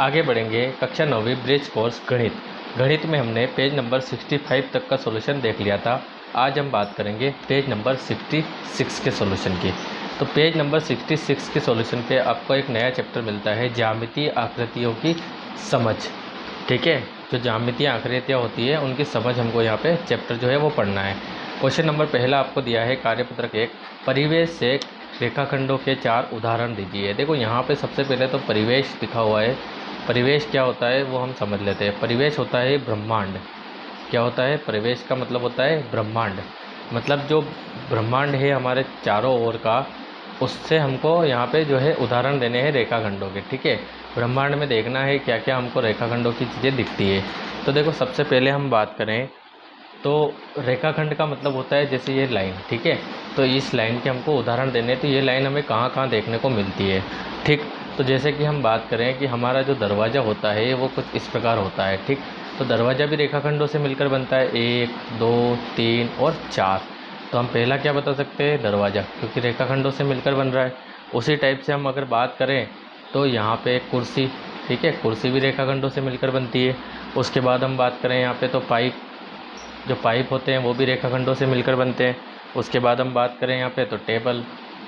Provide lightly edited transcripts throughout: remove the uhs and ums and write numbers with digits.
आगे बढ़ेंगे कक्षा 9वीं ब्रिज कोर्स गणित। गणित में हमने पेज नंबर 65 तक का सॉल्यूशन देख लिया था। आज हम बात करेंगे पेज नंबर 66 के सॉल्यूशन की। तो पेज नंबर 66 के सॉल्यूशन पे आपको एक नया चैप्टर मिलता है, ज्यामितीय आकृतियों की समझ। ठीक है, जो ज्यामितीय आकृतियाँ होती है उनकी समझ हमको यहाँ पे चैप्टर जो है वो पढ़ना है। क्वेश्चन नंबर पहला आपको दिया है कार्यपत्रक 1, परिवेश से रेखाखंडों के 4 उदाहरण दीजिए। देखो यहाँ पे सबसे पहले तो परिवेश दिखा हुआ है। परिवेश क्या होता है वो हम समझ लेते हैं। परिवेश होता है ब्रह्मांड। क्या होता है? परिवेश का मतलब होता है ब्रह्मांड। मतलब जो ब्रह्मांड है हमारे चारों ओर का, उससे हमको यहाँ पे जो है उदाहरण देने हैं रेखाखंडों के। ठीक है, ब्रह्मांड में देखना है क्या क्या हमको रेखाखंडों की चीज़ें दिखती है। तो देखो सबसे पहले हम बात करें तो रेखाखंड का मतलब होता है जैसे ये लाइन। ठीक है, तो इस लाइन के हमको उदाहरण देने, तो ये लाइन हमें कहाँ कहाँ देखने को मिलती है। ठीक, तो जैसे कि हम बात करें कि हमारा जो दरवाज़ा होता है वो कुछ इस प्रकार होता है। ठीक, तो दरवाज़ा भी रेखाखंडों से मिलकर बनता है, 1 2 3 और 4। तो हम पहला क्या बता सकते हैं? दरवाज़ा, क्योंकि रेखाखंडों से मिलकर बन रहा है। उसी टाइप से हम अगर बात करें तो यहाँ पे एक कुर्सी। ठीक है, कुर्सी भी रेखाखंडों से मिलकर बनती है। उसके बाद हम बात करें यहाँ पे तो पाइप, जो पाइप होते हैं वो भी रेखाखंडों से मिलकर बनते हैं। उसके बाद हम बात करें यहाँ पे तो टेबल,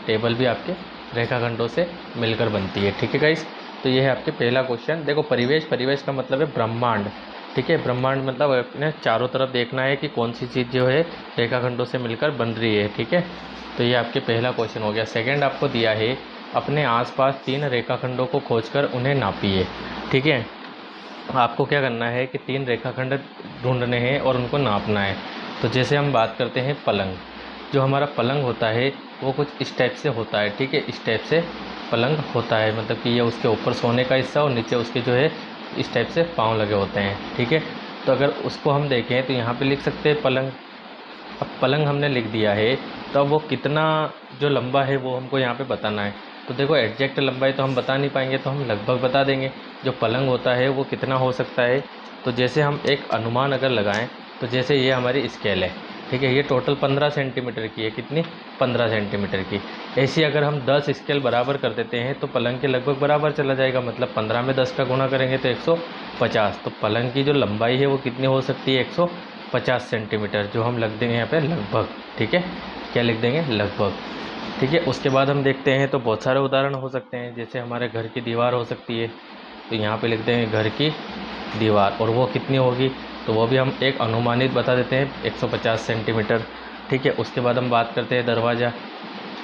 टेबल भी आपके रेखाखंडों से मिलकर बनती है। ठीक है गाइस, तो ये है आपके पहला क्वेश्चन। देखो परिवेश, परिवेश का मतलब है ब्रह्मांड। ठीक है, ब्रह्मांड मतलब अपने चारों तरफ देखना है कि कौन सी चीज़ जो है रेखाखंडों से मिलकर बन रही है। ठीक है, तो ये आपके पहला क्वेश्चन हो गया। सेकेंड आपको दिया है अपने आसपास 3 रेखाखंडों को खोजकर उन्हें नापिए। ठीक है, आपको क्या करना है कि 3 रेखाखंड ढूंढने हैं और उनको नापना है। तो जैसे हम बात करते हैं पलंग, जो हमारा पलंग होता है वो कुछ इस टाइप से होता है। ठीक है, इस टाइप से पलंग होता है, मतलब कि ये उसके ऊपर सोने का हिस्सा और नीचे उसके जो है इस टाइप से पाँव लगे होते हैं। ठीक है, तो अगर उसको हम देखें तो यहाँ पे लिख सकते हैं पलंग। अब पलंग हमने लिख दिया है, तो अब वो कितना जो लंबा है वो हमको यहाँ पे बताना है। तो देखो एग्जैक्ट लंबाई तो हम बता नहीं पाएंगे, तो हम लगभग बता देंगे जो पलंग होता है वो कितना हो सकता है। तो जैसे हम एक अनुमान अगर लगाएं, तो जैसे ये हमारी स्केल है। ठीक है, ये टोटल 15 सेंटीमीटर की है। कितनी? 15 सेंटीमीटर की। ऐसी अगर हम 10 स्केल बराबर कर देते हैं तो पलंग के लगभग बराबर चला जाएगा। मतलब 15 में 10 का गुणा करेंगे तो 150। तो पलंग की जो लंबाई है वो कितनी हो सकती है? 150 सेंटीमीटर, जो हम लग देंगे यहाँ पे लगभग। ठीक है, क्या लिख देंगे? लगभग। ठीक है, उसके बाद हम देखते हैं तो बहुत सारे उदाहरण हो सकते हैं। जैसे हमारे घर की दीवार हो सकती है, तो यहाँ पे लिख देंगे घर की दीवार, और वो कितनी होगी तो वो भी हम एक अनुमानित बता देते हैं, 150 सेंटीमीटर। ठीक है, उसके बाद हम बात करते हैं दरवाज़ा,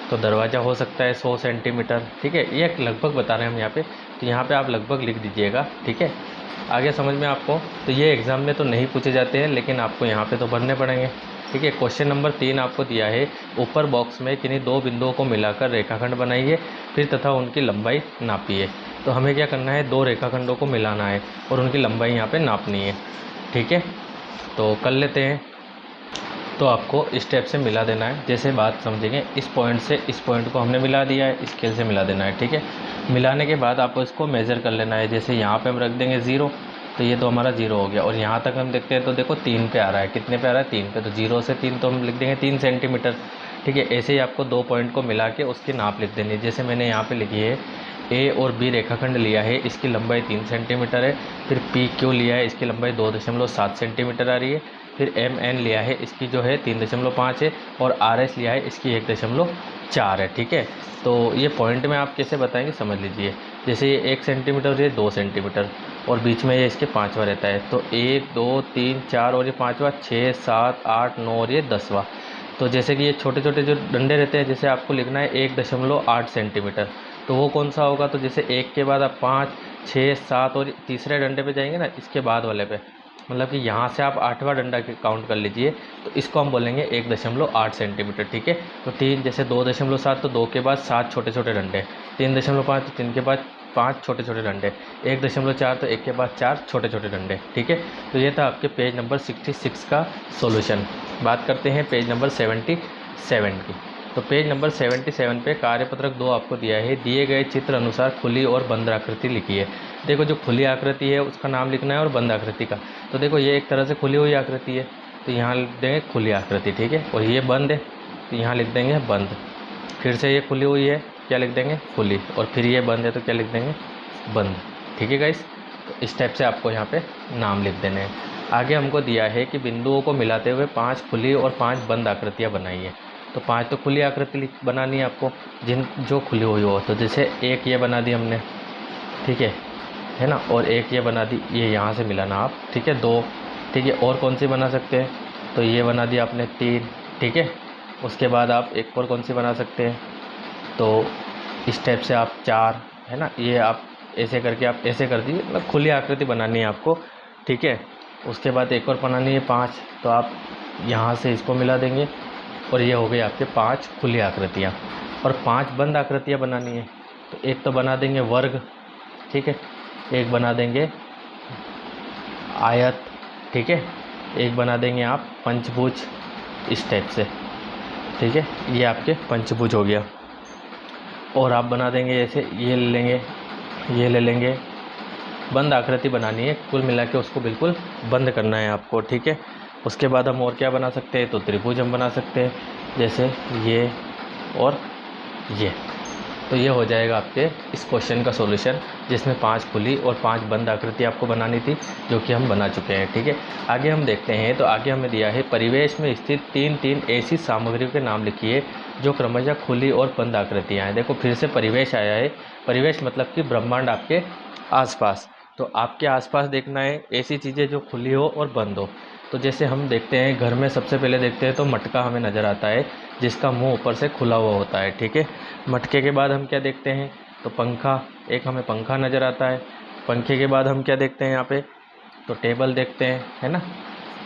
तो दरवाज़ा हो सकता है 100 सेंटीमीटर। ठीक है, ये लगभग बता रहे हैं हम यहाँ पे, तो यहाँ पे आप लगभग लिख दीजिएगा। ठीक है, आगे समझ में आपको? तो ये एग्ज़ाम में तो नहीं पूछे जाते हैं, लेकिन आपको यहाँ पे तो भरने पड़ेंगे। ठीक है, क्वेश्चन नंबर 3 आपको दिया है, ऊपर बॉक्स में किन्हीं 2 बिंदुओं को मिलाकर रेखाखंड बनाइए, फिर तथा उनकी लंबाई नापिए। तो हमें क्या करना है? 2 रेखाखंडों को मिलाना है और उनकी लंबाई यहाँ पे नापनी है। ठीक है, तो कर लेते हैं। तो आपको इस स्टेप से मिला देना है। जैसे बात समझेंगे, इस पॉइंट से इस पॉइंट को हमने मिला दिया है, स्केल से मिला देना है। ठीक है, मिलाने के बाद आपको इसको मेज़र कर लेना है। जैसे यहाँ पे हम रख देंगे 0, तो ये तो हमारा 0 हो गया। और यहाँ तक हम देखते हैं तो देखो 3 पे आ रहा है। कितने पे आ रहा है? 3 पे। तो 0 से 3 तो हम लिख देंगे 3 सेंटीमीटर। ठीक है, ऐसे ही आपको 2 पॉइंट को मिला के उसकी नाप लिख देनी है। जैसे मैंने यहाँ पे लिखी है, ए और बी रेखाखंड लिया है, इसकी लंबाई 3 सेंटीमीटर है। फिर पी क्यू लिया है, इसकी लंबाई 2.7 सेंटीमीटर आ रही है। फिर एम एन लिया है, इसकी जो है 3.5 है। और आर एस लिया है, इसकी 1.4 है। ठीक है, तो ये पॉइंट में आप कैसे बताएंगे समझ लीजिए। जैसे ये 1 सेंटीमीटर, ये 2 सेंटीमीटर, और बीच में ये इसके 5वां रहता है। तो 1 2 3 4 और ये 5वां, 6 7 8 9 और ये 10वां। तो जैसे कि ये छोटे छोटे जो डंडे रहते हैं, जैसे आपको लिखना है 1.8 सेंटीमीटर, तो वो कौन सा होगा? तो जैसे 1 के बाद आप 5 6 7 और तीसरे डंडे पे जाएंगे ना, इसके बाद वाले पे, मतलब कि यहाँ से आप 8वां डंडा काउंट कर लीजिए, तो इसको हम बोलेंगे 1.8 सेंटीमीटर। ठीक है, तो 3 जैसे 2.7, तो 2 के बाद 7 छोटे छोटे डंडे, 3.5 तो 3 के बाद 5 छोटे छोटे डंडे, 1.4 तो 1 के बाद 4 छोटे छोटे डंडे। ठीक है, तो ये था आपके पेज नंबर 66 का सॉल्यूशन। बात करते हैं पेज नंबर 77 की। तो पेज नंबर 77 पे कार्यपत्रक 2 आपको दिया है, दिए गए चित्र अनुसार खुली और बंद आकृति लिखी है। देखो जो खुली आकृति है उसका नाम लिखना है और बंद आकृति का। तो देखो ये एक तरह से खुली हुई आकृति है, तो यहाँ लिख देंगे खुली आकृति। ठीक है, और ये बंद है, तो यहाँ लिख देंगे बंद। फिर से ये खुली हुई है, क्या लिख देंगे? खुली। और फिर ये बंद है, तो क्या लिख देंगे? बंद। ठीक है गाइस, इस टाइप से आपको यहाँ पे नाम लिख देने हैं। आगे हमको दिया है कि बिंदुओं को मिलाते हुए 5 खुली और 5 बंद आकृतियाँ बनाइए। तो 5 तो खुली आकृति बनानी है आपको, जो खुली हुई हो। तो जैसे एक ये बना दी हमने, ठीक है ना, और एक ये बना दी, ये यहाँ से मिलाना आप, ठीक है, 2, ठीक है। और कौन सी बना सकते हैं, तो ये बना दिया आपने 3, ठीक है। उसके बाद आप एक और कौन सी बना सकते हैं, तो इस टाइप से आप 4, है ना, ये आप ऐसे करके आप ऐसे कर दीजिए, मतलब खुली आकृति बनानी है आपको, ठीक है। उसके बाद एक और बनानी है 5, तो आप यहाँ से इसको मिला देंगे और ये हो गई आपके 5 खुली आकृतियाँ। और 5 बंद आकृतियाँ बनानी है, तो एक तो बना देंगे वर्ग, ठीक है, एक बना देंगे आयत, ठीक है, एक बना देंगे आप पंचभुज, इस टाइप से, ठीक है। ये आपके पंचभुज हो गया। और आप बना देंगे ऐसे, ये ले लेंगे, ये ले लेंगे, बंद आकृति बनानी है, कुल मिला के उसको बिल्कुल बंद करना है आपको, ठीक है। उसके बाद हम और क्या बना सकते हैं, तो त्रिभुज हम बना सकते हैं, जैसे ये और ये। तो ये हो जाएगा आपके इस क्वेश्चन का सॉल्यूशन, जिसमें 5 खुली और 5 बंद आकृति आपको बनानी थी, जो कि हम बना चुके हैं, ठीक है। आगे हम देखते हैं, तो आगे हमें दिया है परिवेश में स्थित 3 ऐसी सामग्रियों के नाम लिखिए जो क्रमशः खुली और बंद आकृतियाँ हैं। देखो फिर से परिवेश आया है, परिवेश मतलब कि ब्रह्मांड आपके आसपास। तो आपके आसपास देखना है ऐसी चीज़ें जो खुली हो और बंद हो। तो जैसे हम देखते हैं घर में, सबसे पहले देखते हैं तो मटका हमें नज़र आता है, जिसका मुंह ऊपर से खुला हुआ होता है, ठीक है। मटके के बाद हम क्या देखते हैं, तो पंखा, एक हमें पंखा नज़र आता है। पंखे के बाद हम क्या देखते हैं यहाँ पे, तो टेबल देखते हैं, है ना।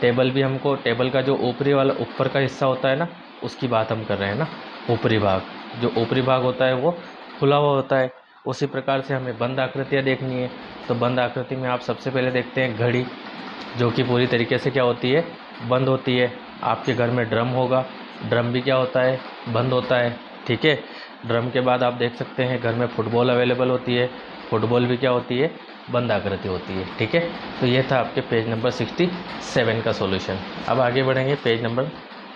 टेबल भी हमको, टेबल का जो ऊपरी वाला ऊपर का हिस्सा होता है ना, उसकी बात हम कर रहे हैं ना, ऊपरी भाग, जो ऊपरी भाग होता है वो खुला हुआ होता है। उसी प्रकार से हमें बंद आकृतियाँ देखनी है, तो बंद आकृति में आप सबसे पहले देखते हैं घड़ी, जो कि पूरी तरीके से क्या होती है, बंद होती है। आपके घर में ड्रम होगा, ड्रम भी क्या होता है, बंद होता है, ठीक है। ड्रम के बाद आप देख सकते हैं घर में फुटबॉल अवेलेबल होती है, फुटबॉल भी क्या होती है, बंद आकृति होती है, ठीक है। तो ये था आपके पेज नंबर 67 का सॉल्यूशन। अब आगे बढ़ेंगे, पेज नंबर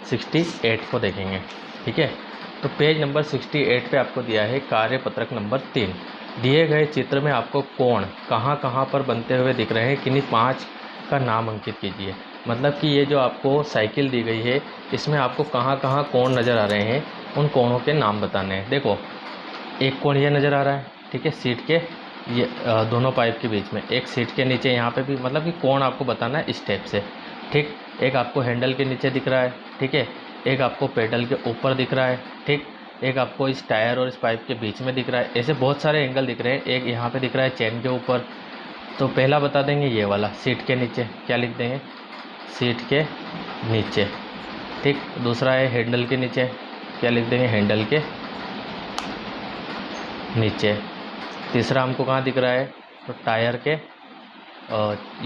68 को देखेंगे, ठीक है। तो पेज नंबर 68 पे आपको दिया है कार्यपत्रक नंबर 3। दिए गए चित्र में आपको कोण कहाँ कहाँ पर बनते हुए दिख रहे हैं, किन्हीं 5 का नाम अंकित कीजिए। मतलब कि ये जो आपको साइकिल दी गई है, इसमें आपको कहाँ कहाँ कोण नज़र आ रहे हैं, उन कोणों के नाम बताने हैं। देखो एक कोण ये नज़र आ रहा है, ठीक है, सीट के ये दोनों पाइप के बीच में, एक सीट के नीचे यहाँ पे भी, मतलब कि कोण आपको बताना है इस टाइप से, ठीक। एक आपको हैंडल के नीचे दिख रहा है, ठीक है, एक आपको पेडल के ऊपर दिख रहा है, ठीक, एक आपको इस टायर और इस पाइप के बीच में दिख रहा है। ऐसे बहुत सारे एंगल दिख रहे हैं। एक यहाँ पे दिख रहा है चेन के ऊपर, तो पहला बता देंगे ये वाला, सीट के नीचे, क्या लिख देंगे, सीट के नीचे, ठीक। दूसरा है हैंडल के नीचे, क्या लिख देंगे, हैंडल के नीचे। तीसरा हमको कहाँ दिख रहा है, तो टायर के,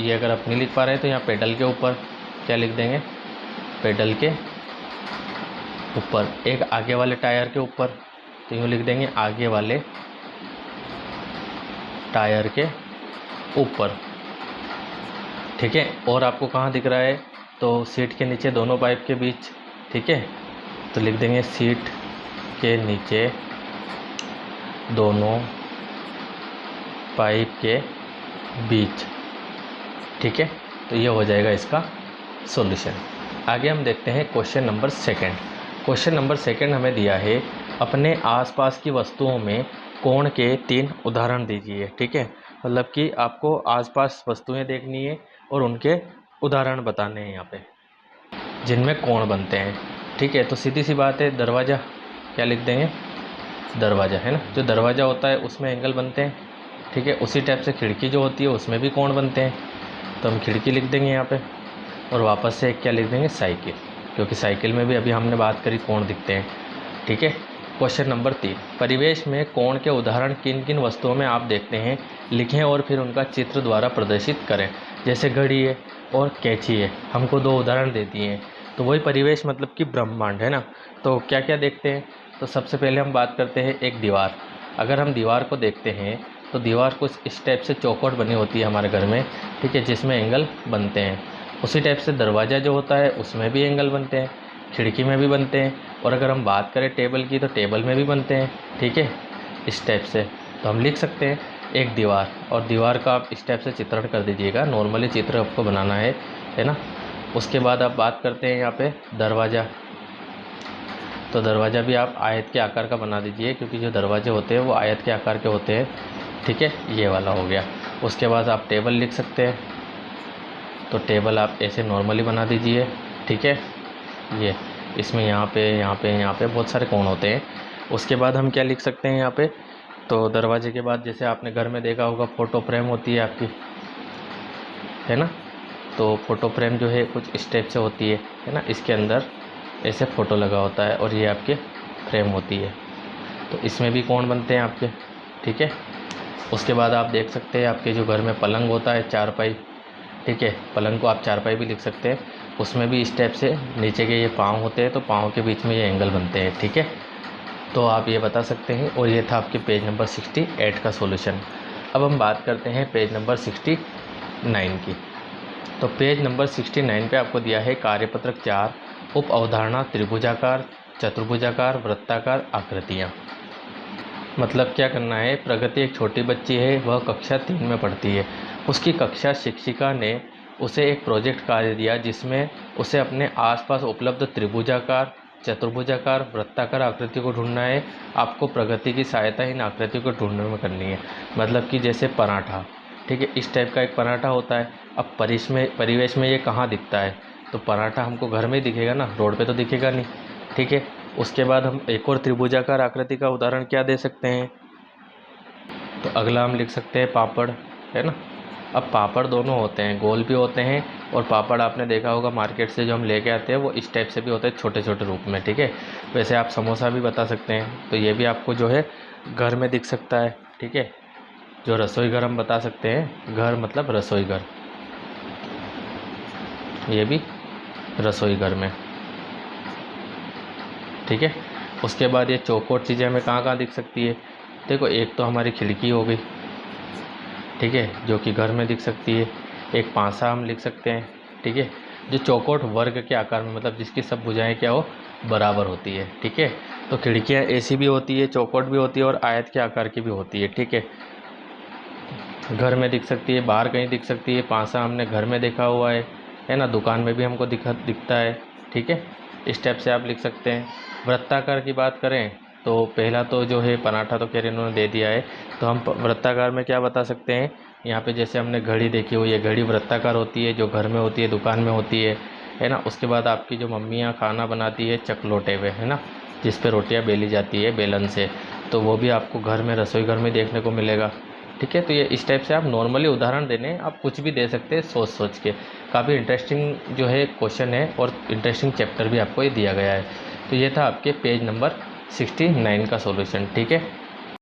ये अगर आप नहीं लिख पा रहे हैं तो यहाँ पेडल के ऊपर, क्या लिख देंगे, पेडल के ऊपर। एक आगे वाले टायर के ऊपर, तो यूँ लिख देंगे आगे वाले टायर के ऊपर, ठीक है। और आपको कहाँ दिख रहा है, तो सीट के नीचे दोनों पाइप के बीच, ठीक है, तो लिख देंगे सीट के नीचे दोनों पाइप के बीच, ठीक है। तो ये हो जाएगा इसका सॉल्यूशन। आगे हम देखते हैं क्वेश्चन नंबर 2। क्वेश्चन नंबर 2 हमें दिया है, अपने आसपास की वस्तुओं में कोण के 3 उदाहरण दीजिए, ठीक है। मतलब कि आपको आसपास वस्तुएं देखनी है और उनके उदाहरण बताने हैं यहाँ पे, जिनमें कोण बनते हैं, ठीक है। तो सीधी सी बात है, दरवाज़ा, क्या लिख देंगे, दरवाज़ा, है ना, जो दरवाज़ा होता है उसमें एंगल बनते हैं, ठीक है। उसी टाइप से खिड़की जो होती है उसमें भी कोण बनते हैं, तो हम खिड़की लिख देंगे यहाँ पे। और वापस से एक क्या लिख देंगे, साइकिल, क्योंकि साइकिल में भी अभी हमने बात करी कोण दिखते हैं, ठीक है। क्वेश्चन नंबर 3, परिवेश में कोण के उदाहरण किन किन वस्तुओं में आप देखते हैं, लिखें और फिर उनका चित्र द्वारा प्रदर्शित करें। जैसे घड़ी है और कैंची है, हमको 2 उदाहरण दे दिए हैं, तो वही परिवेश मतलब कि ब्रह्मांड, है ना। तो क्या क्या देखते हैं, तो सबसे पहले हम बात करते हैं एक दीवार। अगर हम दीवार को देखते हैं तो दीवार कुछ इस टाइप से चौखट बनी होती है हमारे घर में, ठीक है, जिसमें एंगल बनते हैं। उसी टाइप से दरवाज़ा जो होता है उसमें भी एंगल बनते हैं, खिड़की में भी बनते हैं। और अगर हम बात करें टेबल की, तो टेबल में भी बनते हैं, ठीक है, इस टाइप से। तो हम लिख सकते हैं एक दीवार, और दीवार का आप इस टाइप से चित्रण कर दीजिएगा, नॉर्मली चित्र आपको बनाना है ना। उसके बाद आप बात करते हैं यहाँ पे दरवाज़ा। तो दरवाज़ा भी आप आयत के आकार का बना दीजिए, क्योंकि जो दरवाजे होते हैं वो आयत के आकार के होते हैं, ठीक है, ये वाला हो गया। उसके बाद आप टेबल लिख सकते हैं, तो टेबल आप ऐसे नॉर्मली बना दीजिए, ठीक है। ये इसमें यहाँ पे बहुत सारे कोण होते हैं। उसके बाद हम क्या लिख सकते हैं यहाँ पे, तो दरवाजे के बाद जैसे आपने घर में देखा होगा फ़ोटो फ्रेम होती है आपकी, है ना। तो फ़ोटो फ्रेम जो है कुछ इस टाइप से होती है ना, इसके अंदर ऐसे फ़ोटो लगा होता है और ये आपके फ्रेम होती है। तो इसमें भी कोण बनते हैं आपके, ठीक है। उसके बाद आप देख सकते हैं आपके जो घर में पलंग होता है, चारपाई, ठीक है, पलंग को आप चारपाई भी लिख सकते हैं। उसमें भी इस टाइप से नीचे के ये पाँव होते हैं, तो पाँव के बीच में ये एंगल बनते हैं, ठीक है। तो आप ये बता सकते हैं। और ये था आपके पेज नंबर 68 का सॉल्यूशन। अब हम बात करते हैं पेज नंबर 69 की। तो पेज नंबर 69 पे आपको दिया है कार्यपत्रक 4, उप अवधारणा त्रिभुजाकार, चतुर्भुजाकार, वृत्ताकार आकृतियाँ। मतलब क्या करना है, प्रगति एक छोटी बच्ची है, वह कक्षा 3 में पढ़ती है। उसकी कक्षा शिक्षिका ने उसे एक प्रोजेक्ट कार्य दिया जिसमें उसे अपने आसपास उपलब्ध त्रिभुजाकार, चतुर्भुजाकार, वृत्ताकार आकृति को ढूंढना है। आपको प्रगति की सहायता इन आकृतियों को ढूंढने में करनी है। मतलब कि जैसे पराठा, ठीक है, इस टाइप का एक पराठा होता है। अब परिवेश में ये कहाँ दिखता है, तो पराठा हमको घर में ही दिखेगा ना, रोड पे तो दिखेगा नहीं, ठीक है। उसके बाद हम एक और त्रिभुजाकार आकृति का उदाहरण क्या दे सकते हैं, तो अगला हम लिख सकते हैं पापड़, है ना। अब पापड़ दोनों होते हैं, गोल भी होते हैं, और पापड़ आपने देखा होगा मार्केट से जो हम लेके आते हैं वो इस टाइप से भी होते हैं, छोटे छोटे रूप में, ठीक है। वैसे आप समोसा भी बता सकते हैं, तो ये भी आपको जो है घर में दिख सकता है, ठीक है। जो रसोई घर हम बता सकते हैं, घर मतलब रसोई घर, ये भी रसोई घर में, ठीक है। उसके बाद ये चौकोर चीज़ें हमें कहाँ कहाँ दिख सकती है, देखो एक तो हमारी खिड़की हो गई, ठीक है, जो कि घर में दिख सकती है। एक पासा हम लिख सकते हैं, ठीक है, जो चौकोट वर्ग के आकार में, मतलब जिसकी सब भुजाएं क्या हो, बराबर होती है, ठीक है। तो खिड़कियाँ ऐसी भी होती है, चौकोट भी होती है, और आयत के आकार की भी होती है, ठीक है। घर में दिख सकती है, बाहर कहीं दिख सकती है। पासा हमने घर में देखा हुआ है ना, दुकान में भी हमको दिखता है, ठीक है। इस टाइप से आप लिख सकते हैं। वृत्ताकार की बात करें तो पहला तो जो है पराठा तो खैर इन्होंने दे दिया है, तो हम वृत्ताकार में क्या बता सकते हैं, यहाँ पे जैसे हमने घड़ी देखी हुई है, घड़ी वृत्ताकार होती है, जो घर में होती है, दुकान में होती है ना। उसके बाद आपकी जो मम्मियाँ खाना बनाती है चकलोटे पे, है ना, जिस पे रोटियाँ बेली जाती है बेलन से, तो वो भी आपको घर में, रसोई घर में देखने को मिलेगा, ठीक है। तो ये इस टाइप से आप नॉर्मली उदाहरण देने, आप कुछ भी दे सकते हैं सोच सोच के। काफ़ी इंटरेस्टिंग जो है क्वेश्चन है, और इंटरेस्टिंग चैप्टर भी आपको ये दिया गया है। तो ये था आपके पेज नंबर 69 का सॉल्यूशन, ठीक है।